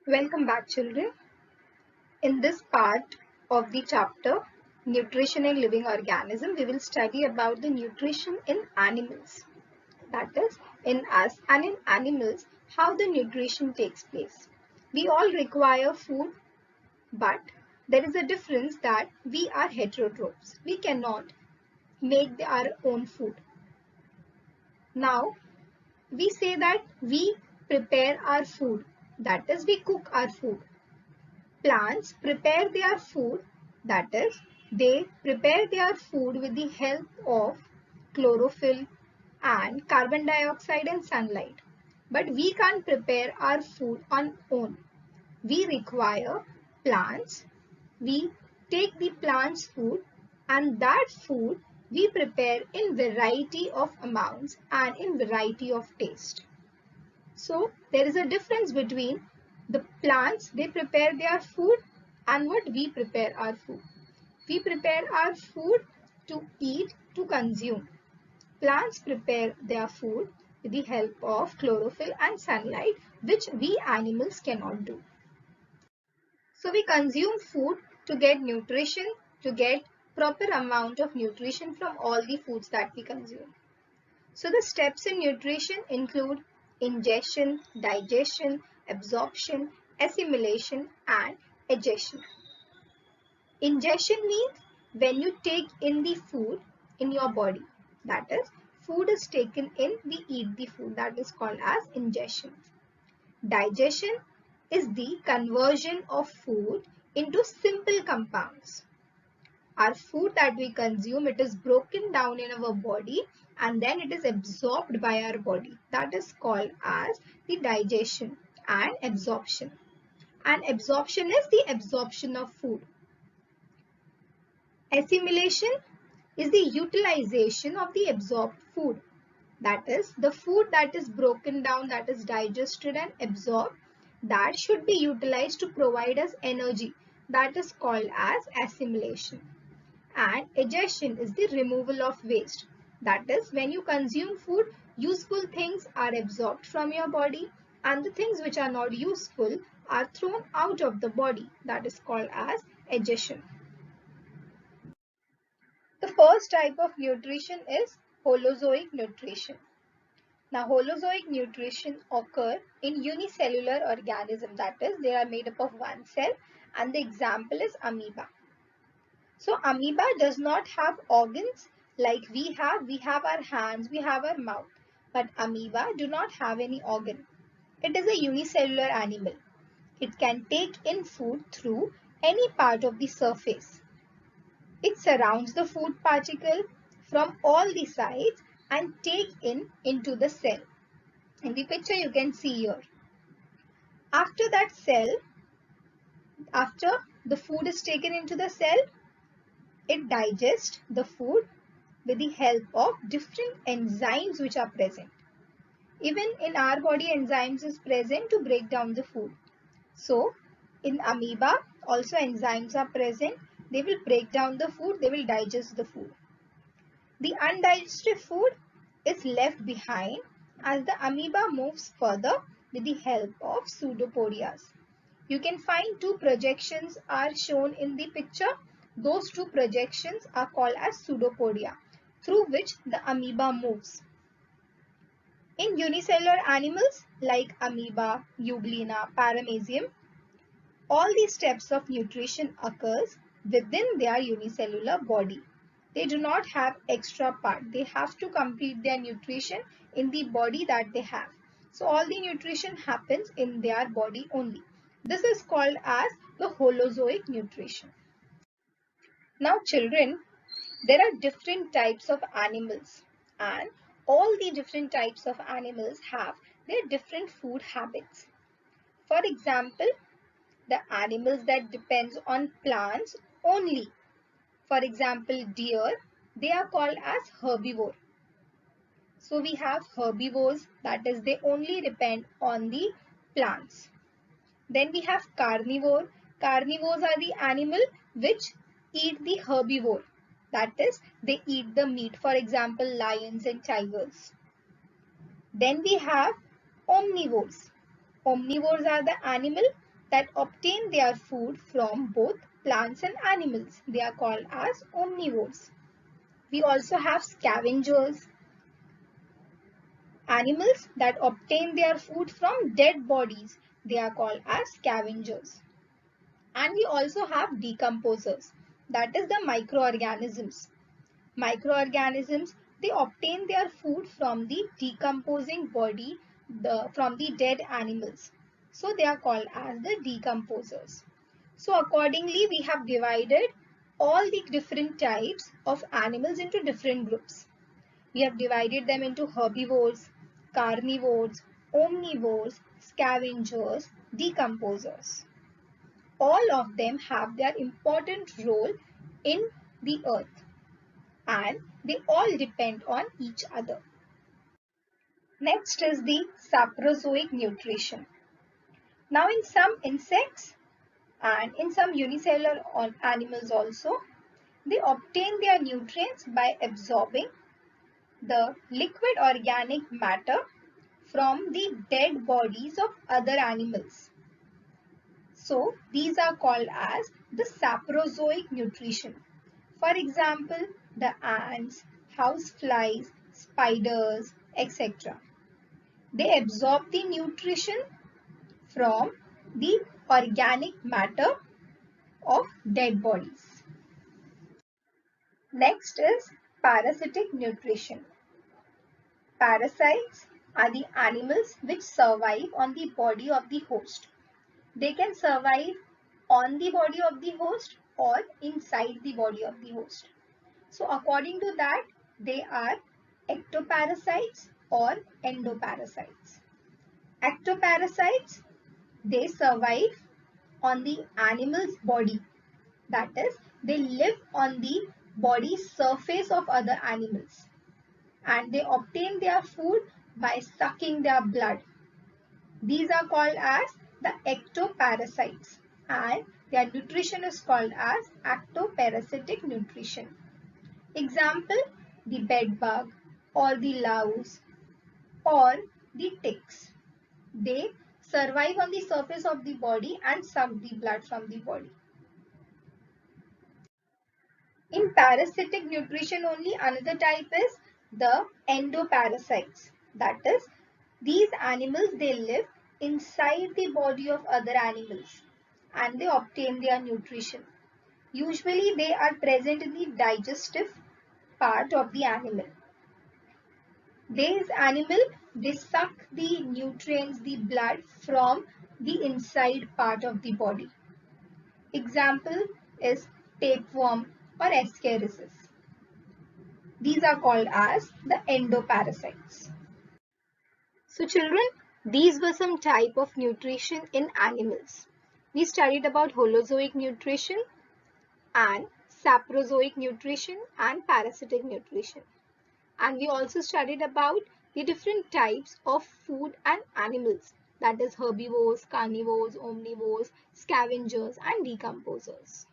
Welcome back, children. In this part of the chapter, Nutrition in Living Organism, we will study about the nutrition in animals. That is, in us and in animals, how the nutrition takes place. We all require food, but there is a difference that we are heterotrophs. We cannot make our own food. Now, we say that we prepare our food. That is, we cook our food. Plants prepare their food, that is, they prepare their food with the help of chlorophyll and carbon dioxide and sunlight. But we can't prepare our food on own. We require plants. We take the plant's food and that food we prepare in variety of amounts and in variety of taste. So there is a difference between the plants, they prepare their food and what we prepare our food. We prepare our food to eat, to consume. Plants prepare their food with the help of chlorophyll and sunlight, which we animals cannot do. So we consume food to get nutrition, to get proper amount of nutrition from all the foods that we consume. So the steps in nutrition include ingestion, digestion, absorption, assimilation, and egestion. Ingestion means when you take in the food in your body. That is, food is taken in, we eat the food. That is called as ingestion. Digestion is the conversion of food into simple compounds. Our food that we consume, it is broken down in our body and then it is absorbed by our body. That is called as the digestion and absorption. And absorption is the absorption of food. Assimilation is the utilization of the absorbed food. That is, the food that is broken down, that is digested and absorbed, that should be utilized to provide us energy. That is called as assimilation. And egestion is the removal of waste. That is, when you consume food, useful things are absorbed from your body and the things which are not useful are thrown out of the body. That is called as egestion. The first type of nutrition is holozoic nutrition. Now, holozoic nutrition occur in unicellular organisms. That is, they are made up of one cell and the example is amoeba. So amoeba does not have organs like we have. We have our hands, we have our mouth. But amoeba do not have any organ. It is a unicellular animal. It can take in food through any part of the surface. It surrounds the food particle from all the sides and take in into the cell. In the picture you can see here. After that cell, after the food is taken into the cell, it digests the food with the help of different enzymes which are present. Even in our body, enzymes is present to break down the food. So, in amoeba, also enzymes are present. They will break down the food, they will digest the food. The undigested food is left behind as the amoeba moves further with the help of pseudopodias. You can find two projections are shown in the picture. Those two projections are called as pseudopodia, through which the amoeba moves. In unicellular animals like amoeba, euglena, paramecium, all these steps of nutrition occurs within their unicellular body. They do not have extra part. They have to complete their nutrition in the body that they have. So all the nutrition happens in their body only. This is called as the holozoic nutrition. Now children, there are different types of animals and all the different types of animals have their different food habits. For example, the animals that depends on plants only. For example, deer, they are called as herbivore. So we have herbivores, that is they only depend on the plants. Then we have carnivore. Carnivores are the animal which eat the herbivore. That is, they eat the meat. For example, lions and tigers. Then we have omnivores. Omnivores are the animal that obtain their food from both plants and animals. They are called as omnivores. We also have scavengers, animals that obtain their food from dead bodies. They are called as scavengers. And we also have decomposers, that is the microorganisms. Microorganisms, they obtain their food from the decomposing body, from the dead animals. So they are called as the decomposers. So accordingly, we have divided all the different types of animals into different groups. We have divided them into herbivores, carnivores, omnivores, scavengers, decomposers. All of them have their important role in the earth and they all depend on each other. Next is the saprozoic nutrition. Now in some insects and in some unicellular animals also, they obtain their nutrients by absorbing the liquid organic matter from the dead bodies of other animals. So these are called as the saprozoic nutrition. For example, the ants, houseflies, spiders, etc. They absorb the nutrition from the organic matter of dead bodies. Next is parasitic nutrition. Parasites are the animals which survive on the body of the host. They can survive on the body of the host or inside the body of the host. So according to that, they are ectoparasites or endoparasites. Ectoparasites, they survive on the animal's body. That is, they live on the body surface of other animals and they obtain their food by sucking their blood. These are called as the ectoparasites and their nutrition is called as ectoparasitic nutrition. Example, the bedbug or the louse or the ticks. They survive on the surface of the body and suck the blood from the body. In parasitic nutrition only, another type is the endoparasites. That is, these animals, they live inside the body of other animals and they obtain their nutrition. Usually they are present in the digestive part of the animal. These animals, they suck the nutrients, the blood from the inside part of the body. Example is tapeworm or ascaris. These are called as the endoparasites. So children, these were some type of nutrition in animals. We studied about holozoic nutrition and saprozoic nutrition and parasitic nutrition. And we also studied about the different types of food and animals, that is herbivores, carnivores, omnivores, scavengers and decomposers.